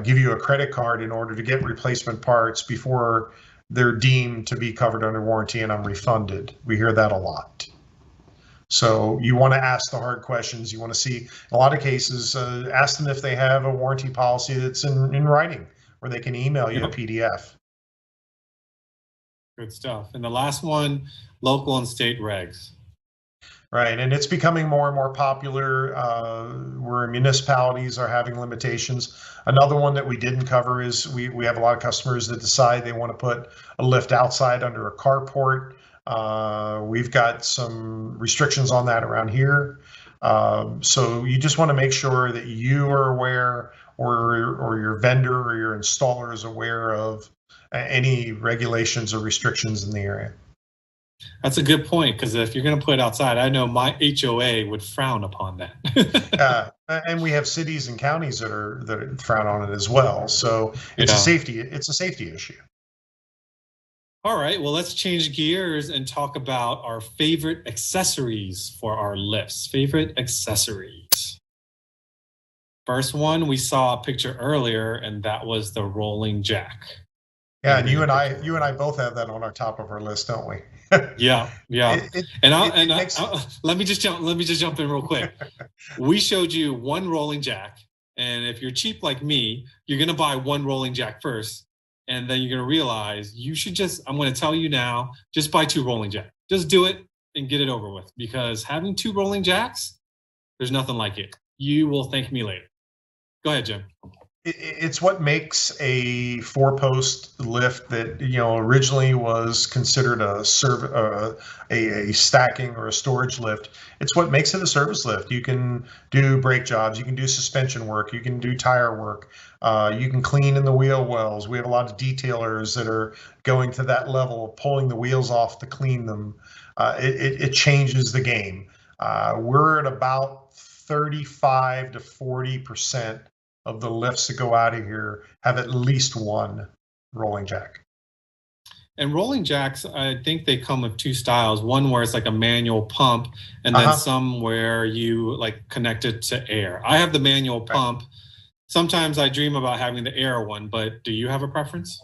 Speaker 2: give you a credit card in order to get replacement parts before they're deemed to be covered under warranty and I'm refunded? We hear that a lot. So you want to ask the hard questions. You want to see, in a lot of cases, ask them if they have a warranty policy that's in writing, or they can email you a PDF.
Speaker 1: Good stuff. And the last one, local and state regs.
Speaker 2: Right, and it's becoming more and more popular where municipalities are having limitations. Another one that we didn't cover is we have a lot of customers that decide they want to put a lift outside under a carport. We've got some restrictions on that around here. So you just want to make sure that you are aware, or your vendor or your installer is aware of any regulations or restrictions in the area.
Speaker 1: That's a good point, because if you're going to put it outside, I know my HOA would frown upon that.
Speaker 2: And we have cities and counties that frown on it as well. So it's a safety issue.
Speaker 1: All right, well, let's change gears and talk about our favorite accessories for our lifts. Favorite accessories. First one, we saw a picture earlier, and that was the rolling jack.
Speaker 2: Yeah, and you and I both have that on our top of our list, don't we?
Speaker 1: Yeah. Let me just jump in real quick. We showed you one rolling jack, and if you're cheap like me, you're gonna buy one rolling jack first, and then you're gonna realize you should I'm gonna tell you now, just buy two rolling jacks. Just do it and get it over with, because having two rolling jacks, there's nothing like it. You will thank me later. Go ahead, Jim.
Speaker 2: It's what makes a 4-post lift that originally was considered a stacking or a storage lift. It's what makes it a service lift. You can do brake jobs, you can do suspension work, you can do tire work, you can clean in the wheel wells. We have a lot of detailers that are going to that level of pulling the wheels off to clean them. It changes the game. We're at about 35 to 40% of the lifts that go out of here have at least one rolling jack.
Speaker 1: And rolling jacks, I think they come with two styles. One where it's like a manual pump, and then some where you connect it to air. I have the manual pump. Sometimes I dream about having the air one, but do you have a preference?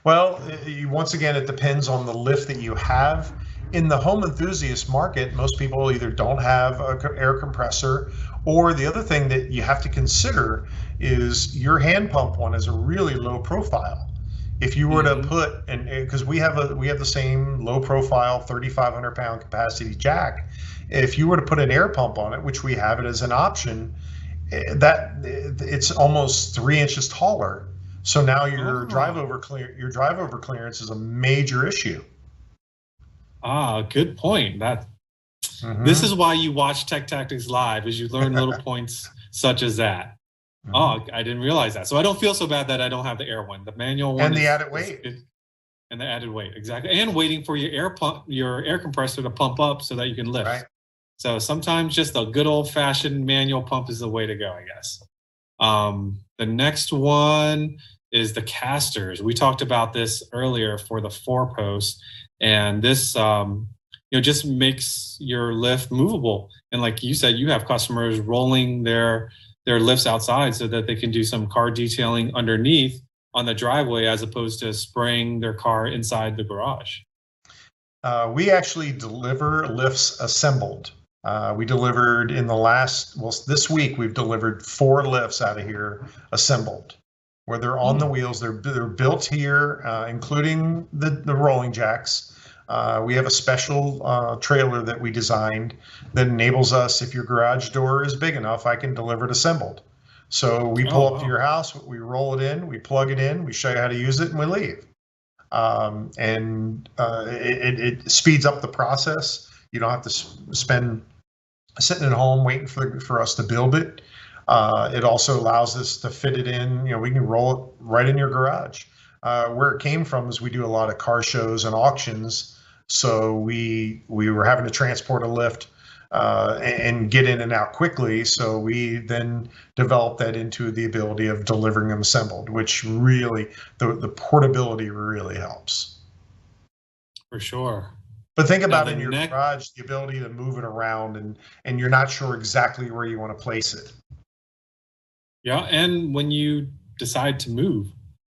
Speaker 2: Well, once again, it depends on the lift that you have. In the home enthusiast market, most people either don't have an air compressor, or the other thing that you have to consider is your hand pump one is a really low profile. If you were to put, and because we have the same low profile 3,500 pound capacity jack, if you were to put an air pump on it, which we have it as an option, that it's almost 3 inches taller. So now your drive over clearance is a major issue.
Speaker 1: Good point. This is why you watch Tech Tactics Live, is you learn little points such as that. I didn't realize that. So I don't feel so bad that I don't have the air one. The manual one
Speaker 2: and the added weight.
Speaker 1: And the added weight, exactly. And waiting for your air compressor to pump up so that you can lift. Right. So sometimes just a good old fashioned manual pump is the way to go, I guess. The next one is the casters. We talked about this earlier for the 4-post. And this, just makes your lift movable. And like you said, you have customers rolling their lifts outside so that they can do some car detailing underneath on the driveway, as opposed to spraying their car inside the garage.
Speaker 2: We actually deliver lifts assembled. We delivered this week, we've delivered 4 lifts out of here assembled, where they're on the wheels. They're built here, including the rolling jacks. We have a special trailer that we designed that enables us, if your garage door is big enough, I can deliver it assembled. So we pull up to your house, we roll it in, we plug it in, we show you how to use it, and we leave. It speeds up the process. You don't have to spend sitting at home waiting for us to build it. It also allows us to fit it in. We can roll it right in your garage. Where it came from is we do a lot of car shows and auctions. So we were having to transport a lift and get in and out quickly. So we then developed that into the ability of delivering them assembled, which really, the portability really helps.
Speaker 1: For sure.
Speaker 2: But think about in your garage, the ability to move it around and you're not sure exactly where you want to place it.
Speaker 1: Yeah, and when you decide to move,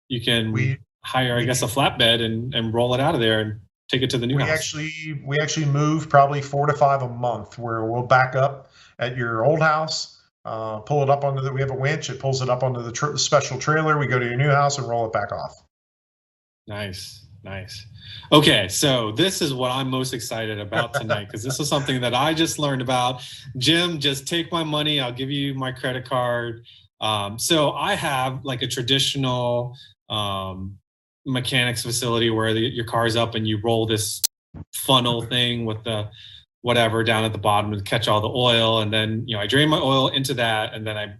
Speaker 1: you can hire, I guess, a flatbed and roll it out of there and take it to the new house.
Speaker 2: We actually move probably 4 to 5 a month, where we'll back up at your old house, pull it up onto we have a winch, it pulls it up onto the special trailer. We go to your new house and roll it back off.
Speaker 1: Nice. Nice. Okay, so this is what I'm most excited about tonight, because this is something that I just learned about. Jim, just take my money. I'll give you my credit card. So I have like a traditional mechanics facility where your car's up and you roll this funnel thing with the whatever down at the bottom to catch all the oil. And then, I drain my oil into that, and then I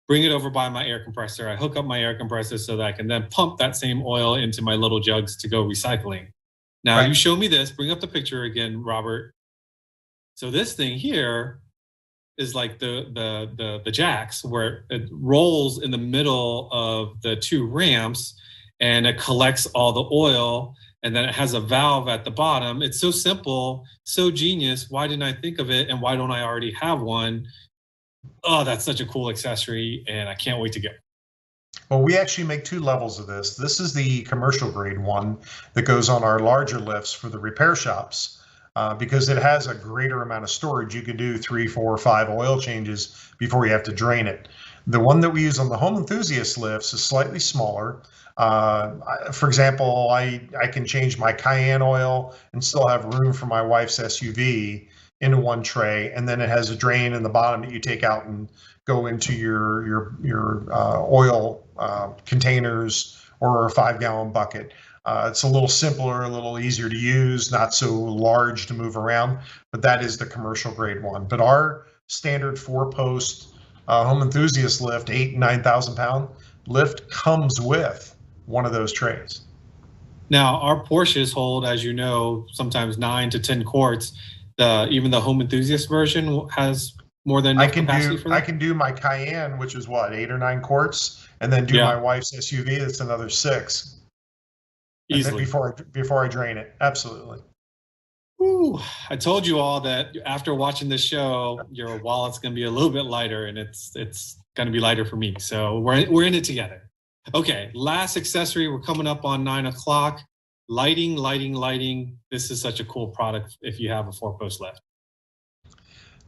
Speaker 1: bring it over by my air compressor. I hook up my air compressor so that I can then pump that same oil into my little jugs to go recycling. Now, You show me this. Bring up the picture again, Robert. So this thing here is like the jacks, where it rolls in the middle of the two ramps, and it collects all the oil, and then it has a valve at the bottom. It's so simple, so genius. Why didn't I think of it, and why don't I already have one? Oh, that's such a cool accessory, and I can't wait to get.
Speaker 2: Well, we actually make two levels of this. This is the commercial grade one that goes on our larger lifts for the repair shops, because it has a greater amount of storage. You can do 3, 4, 5 oil changes before you have to drain it. The one that we use on the home enthusiast lifts is slightly smaller. For example, I can change my Cayenne oil and still have room for my wife's SUV into one tray, and then it has a drain in the bottom that you take out and go into your oil containers or a 5-gallon bucket. It's a little simpler, a little easier to use, not so large to move around, but that is the commercial grade one. But our standard 4-post home enthusiast lift, 8,000 and 9,000 pound lift, comes with one of those trays.
Speaker 1: Now, our Porsches hold, as you know, sometimes 9 to 10 quarts. Even the home enthusiast version has more than enough capacity for that?
Speaker 2: I can do my Cayenne, which is what, 8 or 9 quarts, and then do my wife's SUV. That's another 6.
Speaker 1: Easily.
Speaker 2: Before I drain it. Absolutely.
Speaker 1: Ooh, I told you all that after watching this show, your wallet's going to be a little bit lighter, and it's going to be lighter for me. So we're in it together. Okay, last accessory. We're coming up on 9 o'clock. Lighting. This is such a cool product if you have a 4-post lift.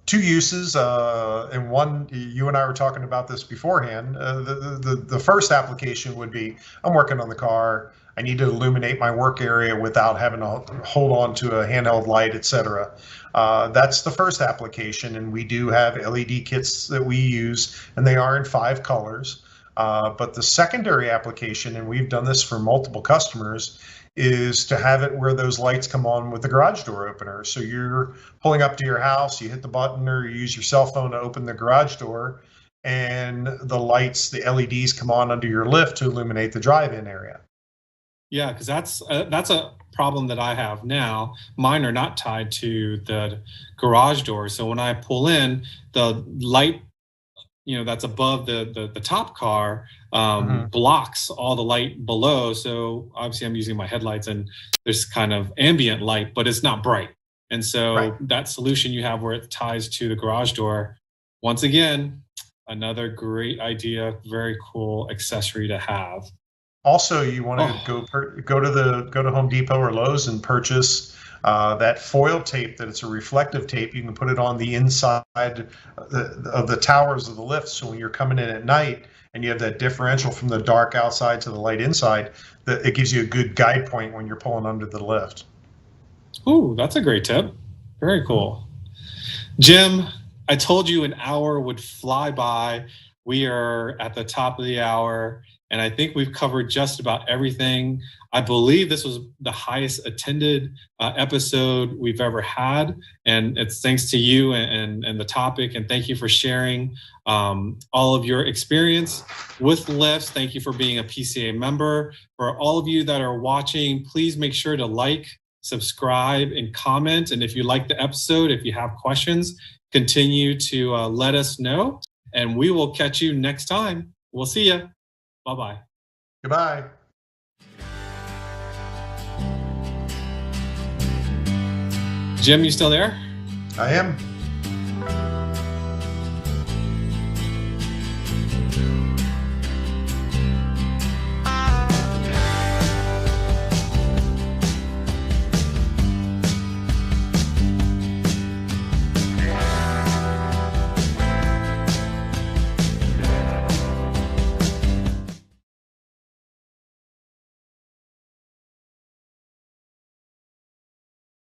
Speaker 2: 2 uses, and one, you and I were talking about this beforehand. The first application would be, I'm working on the car. I need to illuminate my work area without having to hold on to a handheld light, etc. That's the first application, and we do have LED kits that we use, and they are in 5 colors. But the secondary application, and we've done this for multiple customers, is to have it where those lights come on with the garage door opener. So you're pulling up to your house, you hit the button or you use your cell phone to open the garage door, and the lights, the LEDs come on under your lift to illuminate the drive-in area.
Speaker 1: Yeah, because that's a problem that I have now. Mine are not tied to the garage door. So when I pull in, the light, that's above the top car blocks all the light below. So obviously I'm using my headlights and there's kind of ambient light, but it's not bright. And so that solution you have where it ties to the garage door, once again, another great idea, very cool accessory to have.
Speaker 2: Also, you want to go to Home Depot or Lowe's and purchase that foil tape. That it's a reflective tape. You can put it on the inside of the towers of the lift. So when you're coming in at night and you have that differential from the dark outside to the light inside, that it gives you a good guide point when you're pulling under the lift.
Speaker 1: Ooh, that's a great tip. Very cool. Jim, I told you an hour would fly by. We are at the top of the hour, and I think we've covered just about everything. I believe this was the highest attended episode we've ever had, and it's thanks to you and the topic, and thank you for sharing all of your experience with lifts. Thank you for being a PCA member. For all of you that are watching, please make sure to like, subscribe, and comment. And if you like the episode, if you have questions, continue to let us know, and we will catch you next time. We'll see you. Bye-bye.
Speaker 2: Goodbye.
Speaker 1: Jim, you still there?
Speaker 2: I am.